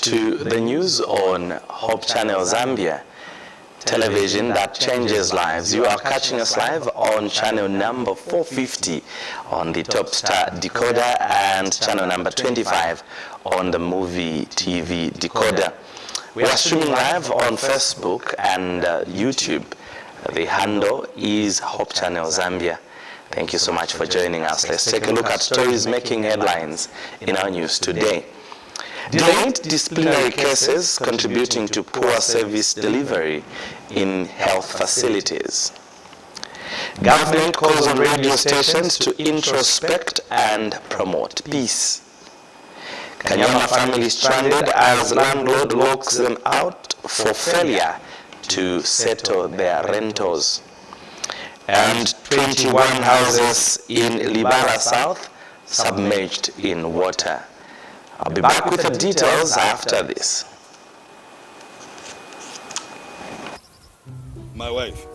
to the news on Hope Channel Zambia, television that changes lives. You are catching us live on channel number 450 on the Top Star decoder and channel number 25 on the Movie TV decoder. We are streaming live on Facebook and YouTube. The handle is Hope Channel Zambia. Thank you so much for joining us. Let's take a look at stories making headlines in our news today. Delayed disciplinary cases contributing to poor service delivery in health facilities. Government calls on radio stations to introspect and promote peace. Kanyama family stranded as landlord locks them out for failure to settle their rentals. And 21 houses in Libara South submerged in water. I'll be back with the details after this. My wife,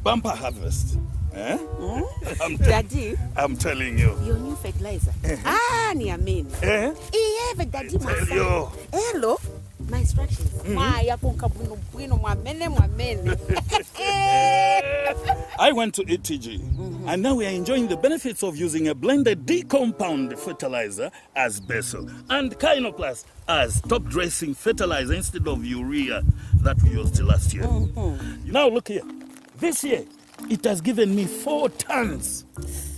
bumper harvest. Eh? Daddy, I'm telling you. your new fertilizer. Niamini. Eh? Iye daddy Yo. Hello. My instructions. Ya kunkabuno bwino mwamene. I went to ETG, and now we are enjoying the benefits of using a blended D-compound fertilizer as Basil and Kynoplus as top dressing fertilizer instead of urea that we used last year. Now look here. This year, it has given me 4 tons.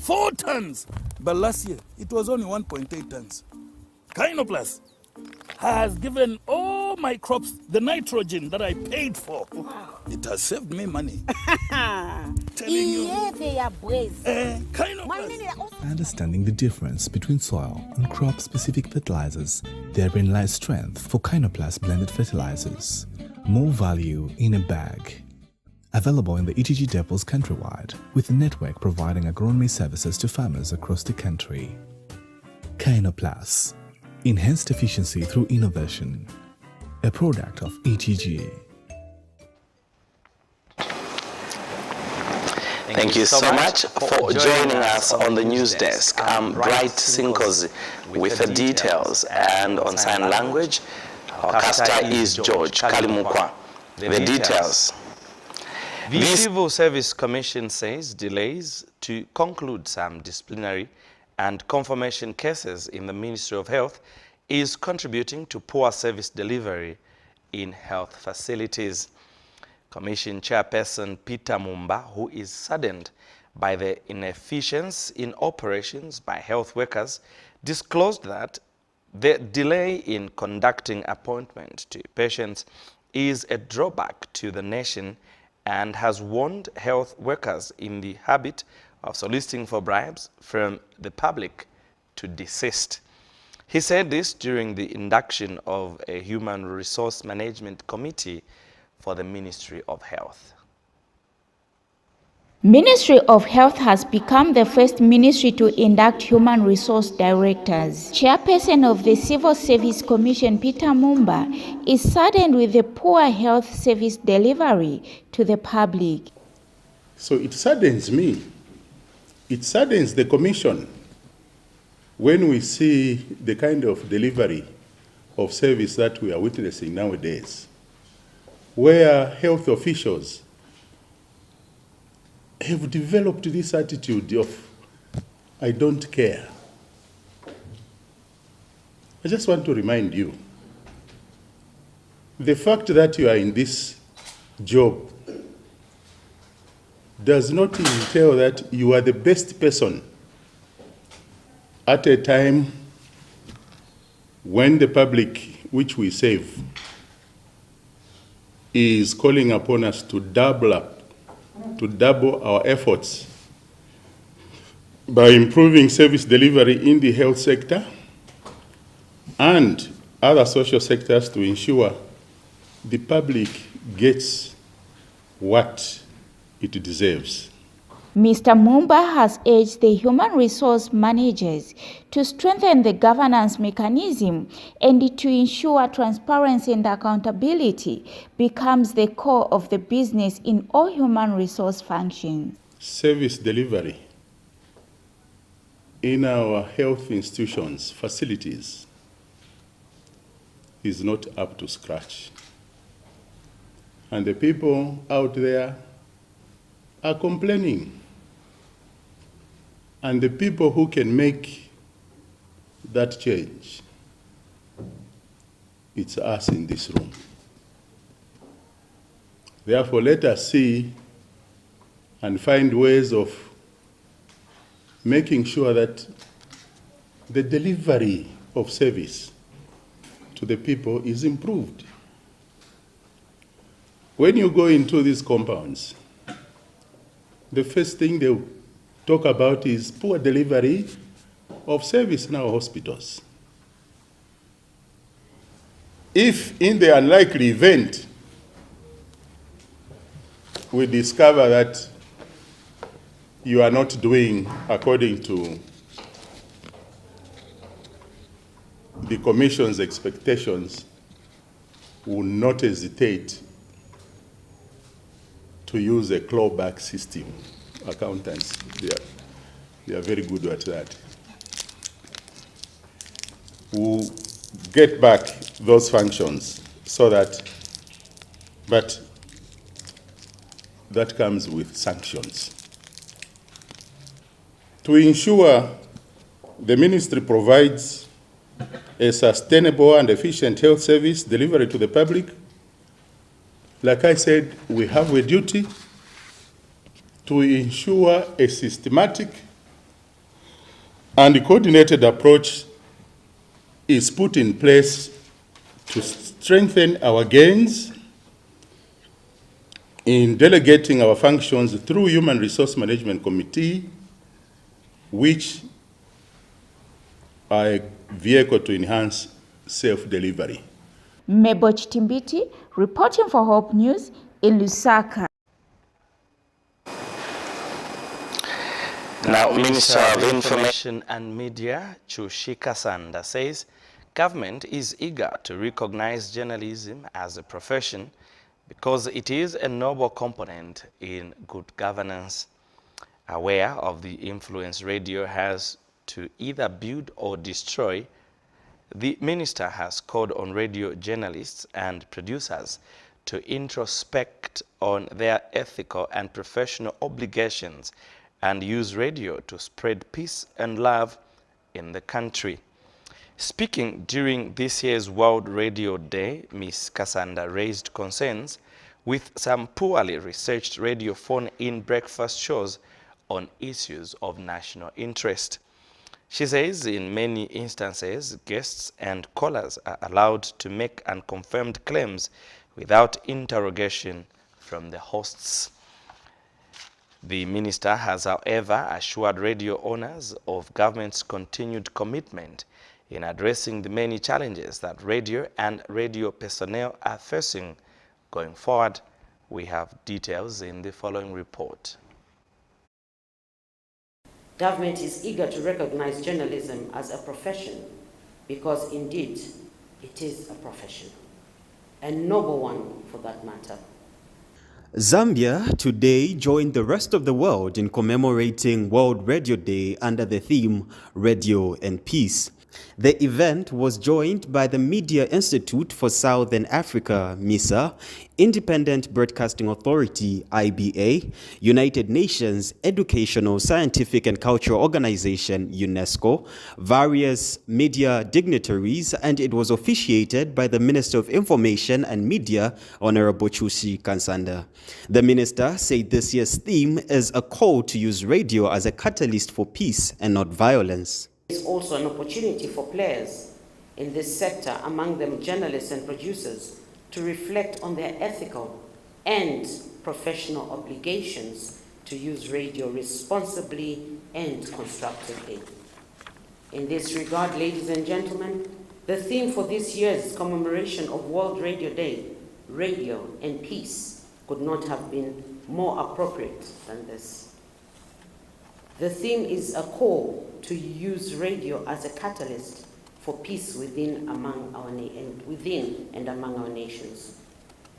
4 tons. But last year, it was only 1.8 tons. Kynoplus has given all my crops the nitrogen that I paid for. Wow. It has saved me money. Telling you. Understanding the difference between soil and crop-specific fertilizers, therein lies strength for Kynoplus blended fertilizers. More value in a bag. Available in the ETG depots countrywide, with a network providing agronomy services to farmers across the country. Kynoplus. Enhanced efficiency through innovation. A product of ETG. Thank you so much for joining us on the news desk. I'm Bright Sinkozi with the details, and on sign language, our caster is George Kalimukwa. The details. The Civil Service Commission says delays to conclude some disciplinary and confirmation cases in the Ministry of Health is contributing to poor service delivery in health facilities. Commission Chairperson Peter Mumba, who is saddened by the inefficiency in operations by health workers, disclosed that the delay in conducting appointment to patients is a drawback to the nation and has warned health workers in the habit of soliciting for bribes from the public to desist. He said this during the induction of a Human Resource Management Committee for the Ministry of Health. Ministry of Health has become the first ministry to induct human resource directors. Chairperson of the Civil Service Commission, Peter Mumba, is saddened with the poor health service delivery to the public. So it saddens me. It saddens the Commission when we see the kind of delivery of service that we are witnessing nowadays, where health officials have developed this attitude of, I don't care. I just want to remind you, the fact that you are in this job does not entail that you are the best person at a time when the public, which we save, is calling upon us to double our efforts by improving service delivery in the health sector and other social sectors to ensure the public gets what it deserves. Mr. Mumba has urged the human resource managers to strengthen the governance mechanism and to ensure transparency and accountability becomes the core of the business in all human resource functions. Service delivery in our health institutions, facilities, is not up to scratch. And the people out there are complaining. And the people who can make that change, it's us in this room. Therefore, let us see and find ways of making sure that the delivery of service to the people is improved. When you go into these compounds, the first thing they talk about is poor delivery of service in our hospitals. If in the unlikely event we discover that you are not doing according to the Commission's expectations, we will not hesitate to use a clawback system. Accountants, they are very good at that. We'll get back those functions so that, but that comes with sanctions. To ensure the ministry provides a sustainable and efficient health service delivery to the public, like I said, we have a duty to ensure a systematic and coordinated approach is put in place to strengthen our gains in delegating our functions through Human Resource Management Committee, which are a vehicle to enhance self-delivery. Mebo Chitimbiti, reporting for Hope News in Lusaka. Now, Minister of Information and Media, Chushi Kasanda, says government is eager to recognize journalism as a profession because it is a noble component in good governance. Aware of the influence radio has to either build or destroy, the minister has called on radio journalists and producers to introspect on their ethical and professional obligations and use radio to spread peace and love in the country. Speaking during this year's World Radio Day, Ms. Kasanda raised concerns with some poorly researched radio phone-in breakfast shows on issues of national interest. She says in many instances, guests and callers are allowed to make unconfirmed claims without interrogation from the hosts. The minister has, however, assured radio owners of government's continued commitment in addressing the many challenges that radio and radio personnel are facing going forward. We have details in the following report. Government is eager to recognize journalism as a profession because indeed it is a profession, a noble one for that matter. Zambia today joined the rest of the world in commemorating World Radio Day under the theme Radio and Peace. The event was joined by the Media Institute for Southern Africa, MISA, Independent Broadcasting Authority, IBA, United Nations Educational, Scientific and Cultural Organization, UNESCO, various media dignitaries, and it was officiated by the Minister of Information and Media, Honorable Chushi Kasanda. The minister said this year's theme is a call to use radio as a catalyst for peace and not violence. It's also an opportunity for players in this sector, among them journalists and producers, to reflect on their ethical and professional obligations to use radio responsibly and constructively. In this regard, ladies and gentlemen, the theme for this year's commemoration of World Radio Day, Radio and Peace, could not have been more appropriate than this. The theme is a call to use radio as a catalyst for peace within and among our nations.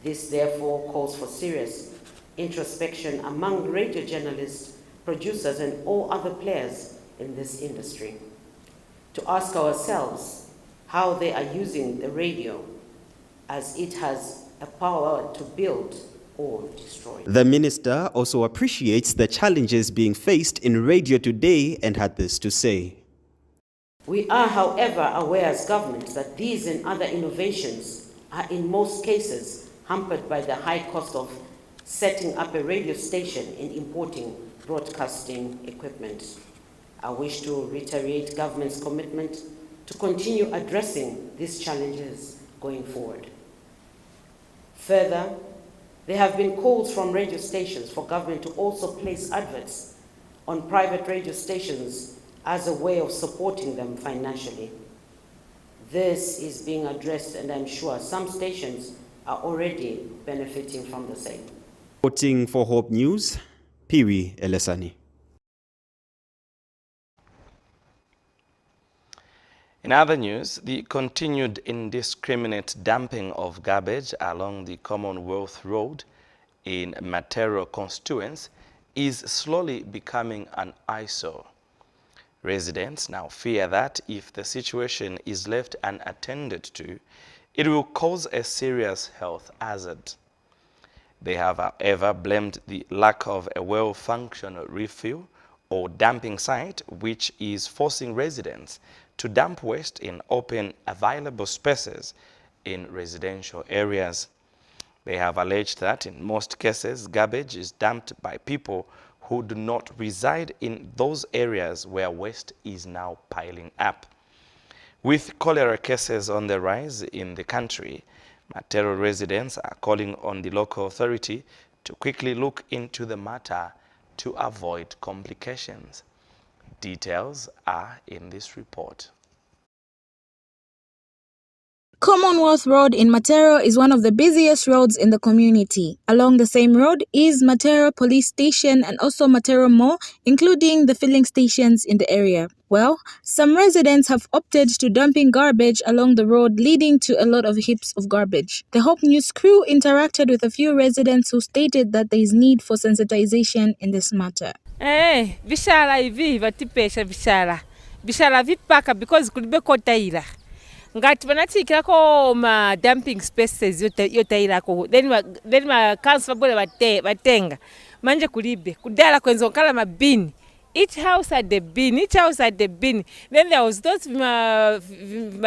This therefore calls for serious introspection among radio journalists, producers, and all other players in this industry, to ask ourselves how they are using the radio as it has a power to build or destroy. The minister also appreciates the challenges being faced in radio today and had this to say. We are, however, aware as government that these and other innovations are in most cases hampered by the high cost of setting up a radio station and importing broadcasting equipment. I wish to reiterate government's commitment to continue addressing these challenges going forward. Further, there have been calls from radio stations for government to also place adverts on private radio stations as a way of supporting them financially. This is being addressed, and I'm sure some stations are already benefiting from the same. Reporting for Hope News, Piri Elesani. In other news, the continued indiscriminate dumping of garbage along the Commonwealth Road in Matero constituency is slowly becoming an eyesore. Residents now fear that if the situation is left unattended to, it will cause a serious health hazard. They have, however, blamed the lack of a well-functioning refill or dumping site, which is forcing residents to dump waste in open, available spaces in residential areas. They have alleged that in most cases, garbage is dumped by people who do not reside in those areas where waste is now piling up. With cholera cases on the rise in the country, Matero residents are calling on the local authority to quickly look into the matter to avoid complications. Details are in this report. Commonwealth Road in Matero is one of the busiest roads in the community. Along the same road is Matero Police Station and also Matero Mall, including the filling stations in the area. Well, some residents have opted to dumping garbage along the road, leading to a lot of heaps of garbage. The Hope News crew interacted with a few residents who stated that there is need for sensitization in this matter. Vishala hivi vatipesha vishala vipaka because kulibe kotaira ngati vanatikirako ma dumping spaces yotairako then ma council bole vatenga manje kulibe kudala kwenzo kala mabini. Each house had the bin, Then there was those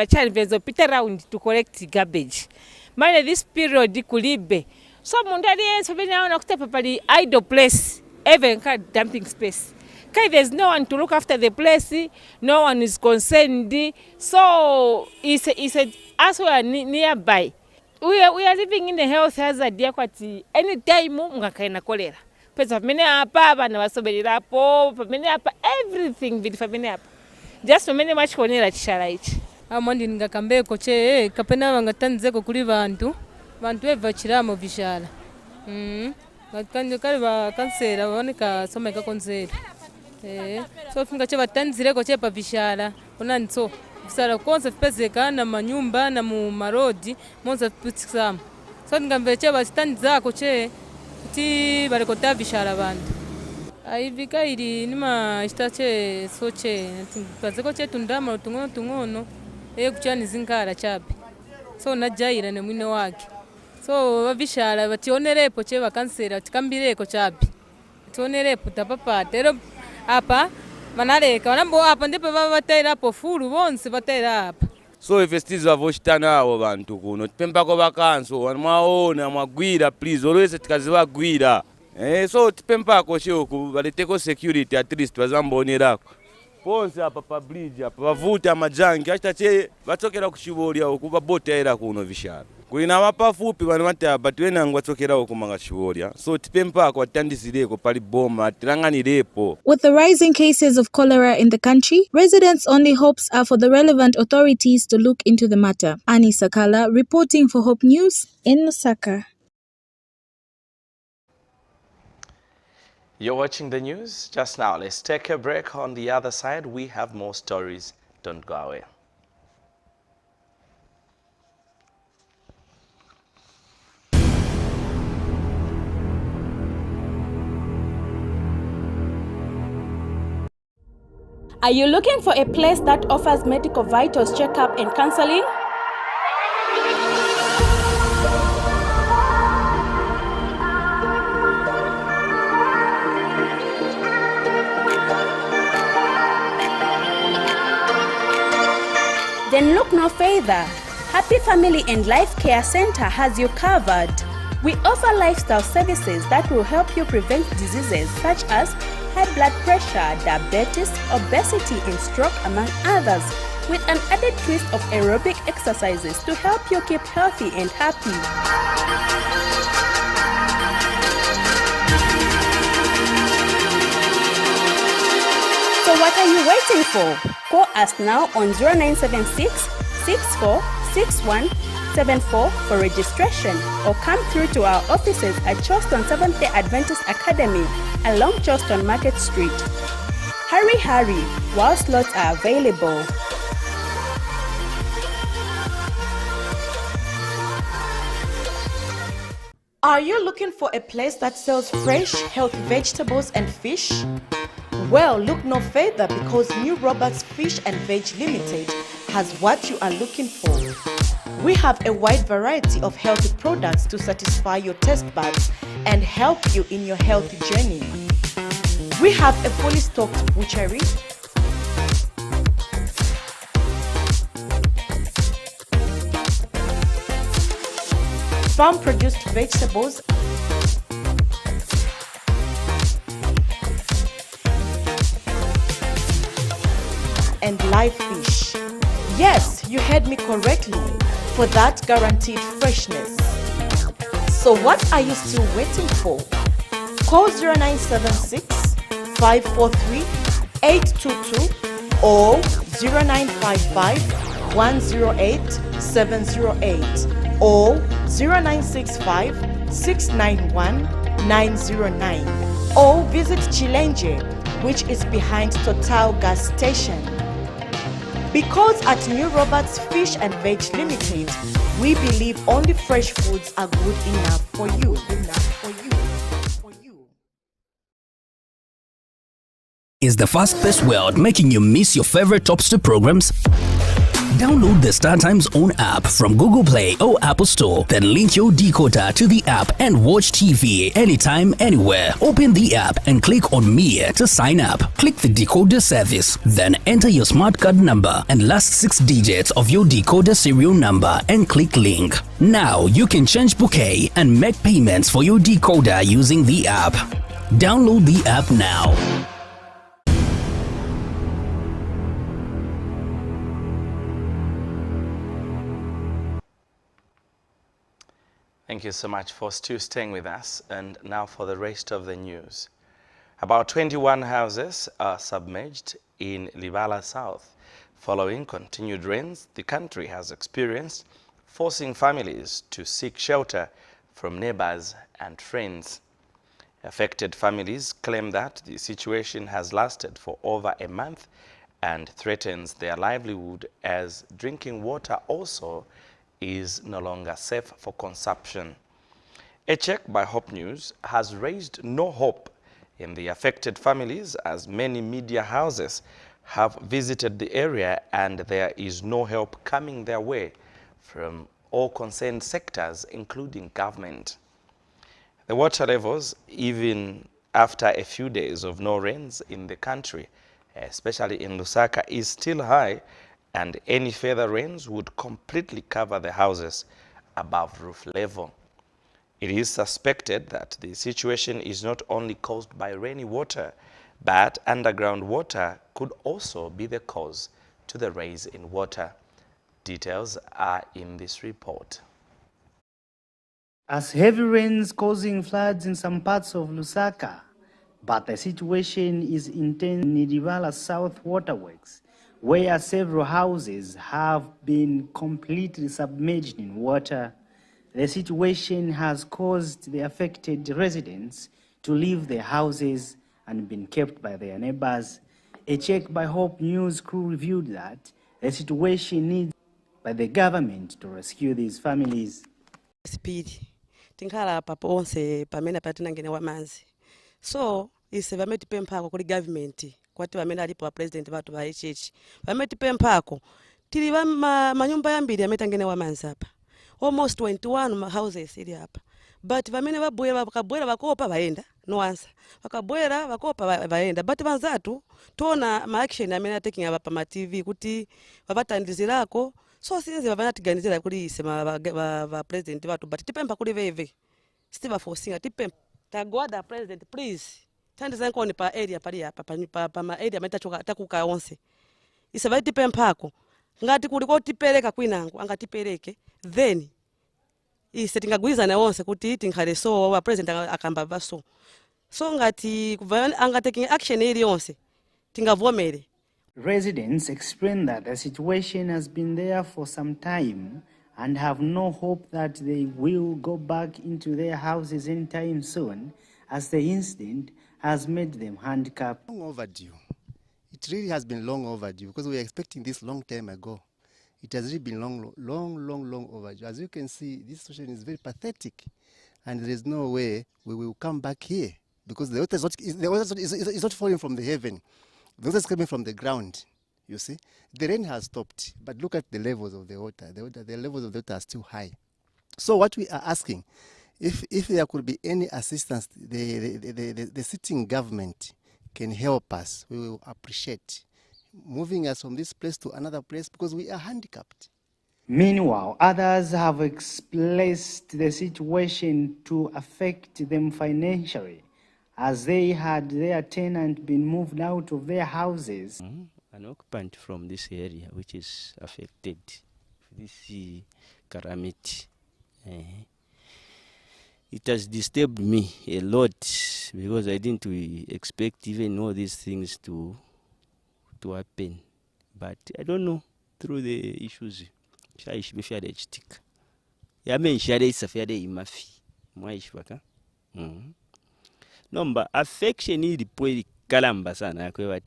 challenges of Peter around to collect garbage. Man, this period kulibe. So mundali yes when I want to step idle place, even dumping space. There's no one to look after the place, no one is concerned. So it's as we are nearby. We are living in a health hazard. Any time mungakaina cholera. Everything with family up. Just for many much konera chisharaichi. Amandi ngakambe koche kapena wangatanze ko kuri bantu eva chiramo vishala. Bakanje kali ba kansera baboneka someka konzera. So finga che batanzire ko che pa vishala. Onanso vishala konse fipezeka na manyumba na mu marodi monza pitsam. So ngambe che batanza ko che ti barekota vishala bantu. Aivika iri nima istache soche pazeko che tundama tungono kuchani zinkara chapi. So najaira ne mwine wake. So vishala bationerepo che bakansera tikambireko chapi. Tionerepo tapapa tero apa manareka wanambo apa ndipo babatera po fulu bonse batera apa. So ifestizo avoshitana abo bantu kuno tipempa ko bakanso wanmaona mwagwira please always tikazibagwira. So tipempa ko shoko baleteko security at least bazambonirako. Ponse apa pa bridge apa bavuta majangi achitache batokera kuchibolia okuba botera kuno vishala. Kuina mapafupi banwata batwena ngwatokera okumanga chibolia. So tipempa ko atandizireko pali boma tiranganirepo. With the rising cases of cholera in the country, residents' only hopes are for the relevant authorities to look into the matter. Annie Sakala reporting for Hope News in Lusaka. You're watching the news just now. Let's take a break. On the other side, we have more stories. Don't go away. Are you looking for a place that offers medical vitals checkup and counseling? Then look no further. Happy Family and Life Care Center has you covered. We offer lifestyle services that will help you prevent diseases such as high blood pressure, diabetes, obesity, and stroke, among others, with an added twist of aerobic exercises to help you keep healthy and happy. So what are you waiting for? Call us now on 0976 64 6174 for registration, or come through to our offices at Charleston Seventh-day Adventist Academy along Charleston Market Street. Hurry while slots are available. Are you looking for a place that sells fresh, healthy vegetables and fish? Well, look no further, because New Roberts Fish and Veg Limited has what you are looking for. We have a wide variety of healthy products to satisfy your taste buds and help you in your healthy journey. We have a fully stocked butchery, farm-produced vegetables, and live fish. Yes, you heard me correctly, for that guaranteed freshness. So what are you still waiting for? Call 0976 543 822 or 0955 108 708 or 0965 691 909, or visit Chilenge, which is behind Total Gas Station. Because at New Roberts Fish and Veg Limited, we believe only fresh foods are good enough for you. Is the fast-paced world making you miss your favorite Topster programs? Download the StarTimes own app from Google Play or Apple Store, then link your decoder to the app and watch TV anytime, anywhere. Open the app and click on Me to sign up. Click the decoder service, then enter your smart card number and last 6 digits of your decoder serial number and click link. Now you can change bouquet and make payments for your decoder using the app. Download the app now. Thank you so much for still staying with us. And now for the rest of the news. About 21 houses are submerged in Libala South following continued rains the country has experienced, forcing families to seek shelter from neighbors and friends. Affected families claim that the situation has lasted for over a month and threatens their livelihood, as drinking water also is no longer safe for consumption. A check by Hope News has raised no hope in the affected families, as many media houses have visited the area and there is no help coming their way from all concerned sectors, including government. The water levels, even after a few days of no rains in the country, especially in Lusaka, is still high, and any further rains would completely cover the houses above roof level. It is suspected that the situation is not only caused by rainy water, but underground water could also be the cause to the rise in water. Details are in this report. As heavy rains causing floods in some parts of Lusaka, but the situation is intense in Libala South Waterworks, where several houses have been completely submerged in water. The situation has caused the affected residents to leave their houses and been kept by their neighbors. A check by Hope News crew revealed that the situation needs by the government to rescue these families. Speed. Tinkala papa onse pamena patina ngene wamanzi. So, ise vametipe mpako kuli government. Kwati vamena alipo wa president vatu va HH. Vametipe mpako. Tili manyumba yambili yametangene wamanzi hapa. Almost 21 houses ili hapa. But vamene vabuela vakabwela vakopa vaenda no answer. Vakabwera vakopa vaenda, but vanzatu tona ma action amene ataking ava pa ma TV kuti vavatandizirako. So since vavanatiganizira kuli ise va president vatu, but tipempa kuli veve. Steve forcing tipempa. Tagwada president, please. Tandizani koni pa area pali hapa pa ma area ametachoka takuka onse. Ise vai tipempako. Ngati kuliko tipereka kwinangu, angatipereke, then ise tingagwiza na onse kuti tinkhale so wa president akamba baso. So ngati anga taking action ili onse tingavomere. Residents explain that the situation has been there for some time and have no hope that they will go back into their houses anytime soon, as the incident has made them handicapped. Long overdue. It really has been long overdue because we were expecting this long time ago. It has really been long overdue. As you can see, this situation is very pathetic, and there is no way we will come back here because the water is not falling from the heaven. The water is coming from the ground. You see, the rain has stopped, but look at the levels of the water. The levels of the water are still high. So what we are asking, if there could be any assistance, the sitting government can help us. We will appreciate moving us from this place to another place because we are handicapped. Meanwhile, others have expressed the situation to affect them financially, as they had their tenant been moved out of their houses. An occupant from this area which is affected, this calamity. It has disturbed me a lot because I didn't expect even all these things to happen. But I don't know, through the issues, Number affection is the kalamba sana kwa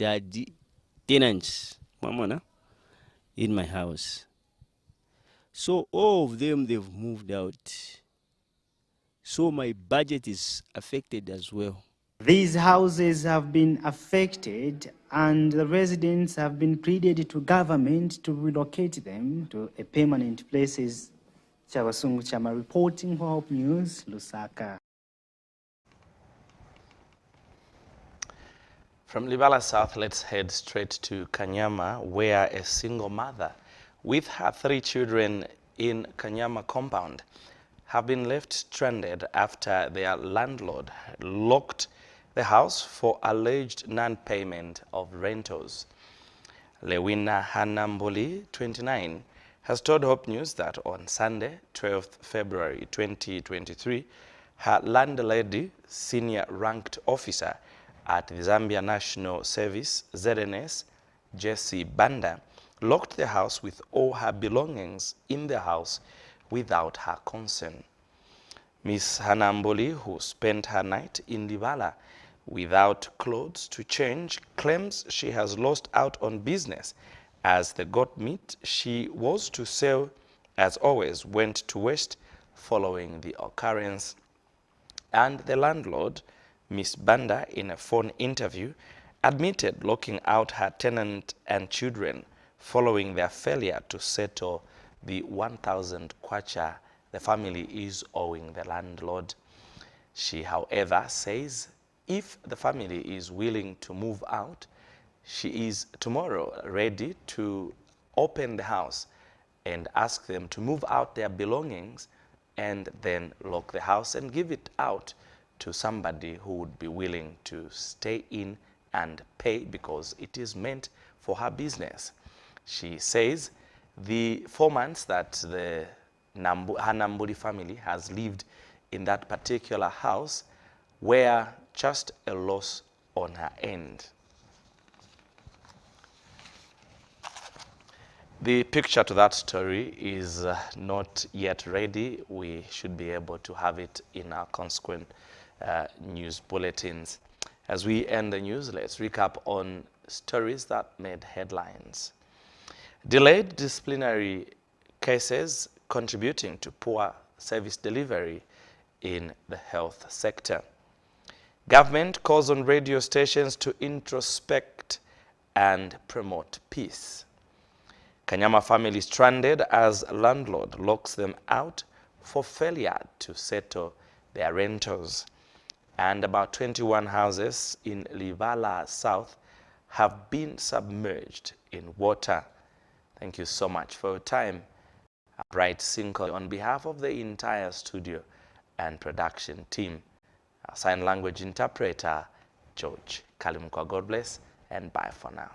tenants mamona in my house. So all of them, they've moved out. So my budget is affected as well. These houses have been affected and the residents have been pleaded to government to relocate them to a permanent places. Chabasungu Chama reporting for Hope News, Lusaka. From Libala South, let's head straight to Kanyama, where a single mother with her 3 children in Kanyama compound have been left stranded after their landlord locked the house for alleged non-payment of rentals. Lewina Hanamboli, 29, has told Hope News that on Sunday, 12th February 2023, her landlady, senior ranked officer at the Zambia National Service, ZNS, Jesse Banda, locked the house with all her belongings in the house without her consent. Ms. Hanamboli, who spent her night in Libala without clothes to change, claims she has lost out on business as the goat meat she was to sell, as always, went to waste following the occurrence. And the landlord, Ms. Banda, in a phone interview, admitted locking out her tenant and children following their failure to settle the 1,000 kwacha the family is owing the landlord. She, however, says if the family is willing to move out, she is tomorrow ready to open the house and ask them to move out their belongings and then lock the house and give it out to somebody who would be willing to stay in and pay because it is meant for her business. She says the 4 months that the Hanamboli family has lived in that particular house were just a loss on her end. The picture to that story is not yet ready. We should be able to have it in our consequent news bulletins. As we end the news, let's recap on stories that made headlines. Delayed disciplinary cases contributing to poor service delivery in the health sector. Government calls on radio stations to introspect and promote peace. Kanyama family stranded as landlord locks them out for failure to settle their rentals. and about 21 houses in Livala South have been submerged in water. Thank you so much for your time. Bright Sinko, on behalf of the entire studio and production team, our sign language interpreter, George Kalimukwa. God bless and bye for now.